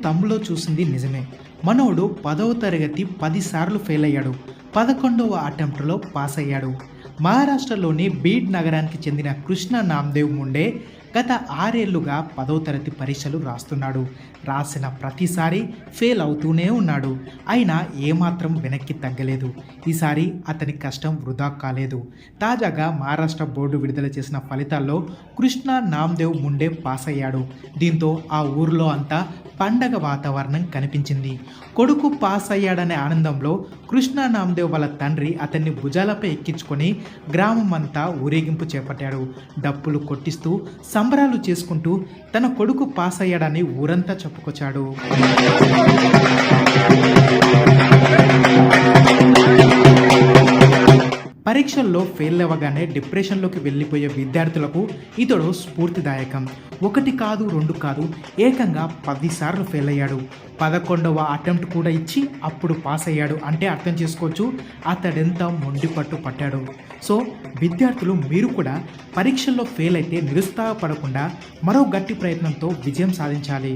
తమ్ములో చూసింది నిజమే. మనోడు 10వ తరగతి 10 సార్లు ఫెయిల్ అయ్యాడు. 11వ అటెంప్ట్లో పాస్ అయ్యాడు. మహారాష్ట్రలోని బీడ్ నగరానికి చెందిన కృష్ణ నామ్దేవ్ ముండే గత 6 ఏళ్లుగా 10వ తరగతి పరీక్షలు రాస్తున్నాడు. రాసిన ప్రతిసారి ఫెయిల్ అవుతూనే ఉన్నాడు. అయినా ఏమాత్రం వెనక్కి తగ్గలేదు. ఈసారి అతని కష్టం వృధా కాలేదు. తాజాగా మహారాష్ట్ర బోర్డు విడుదల చేసిన ఫలితాల్లో కృష్ణ నామ్దేవ్ ముండే పాస్ అయ్యాడు. దీంతో ఆ ఊరిలో అంతా పండగ వాతావరణం కనిపించింది. కొడుకు పాస్ అయ్యాడనే ఆనందంలో కృష్ణ నామ్దేవ్ వాళ్ళ తండ్రి అతన్ని భుజాలపై ఎక్కించుకొని గ్రామం అంతా ఊరేగింపు చేపట్టాడు. డప్పులు కొట్టిస్తూ సంబరాలు చేసుకుంటూ తన కొడుకు పాస్ అయ్యాడని ఊరంతా చెప్పుకొచ్చాడు. పరీక్షల్లో ఫెయిల్ అవ్వగానే డిప్రెషన్లోకి వెళ్ళిపోయే విద్యార్థులకు ఇతడు స్ఫూర్తిదాయకం. 1 కాదు 2 కాదు, ఏకంగా 10 సార్లు ఫెయిల్ అయ్యాడు. 11వ అటెంప్ట్ కూడా ఇచ్చి అప్పుడు పాస్ అయ్యాడు. అంటే అర్థం చేసుకోవచ్చు అతడెంత మొండి పట్టు పట్టాడు. సో విద్యార్థులు మీరు కూడా పరీక్షల్లో ఫెయిల్ అయితే నిరుత్సాహపడకుండా మరో గట్టి ప్రయత్నంతో విజయం సాధించాలి.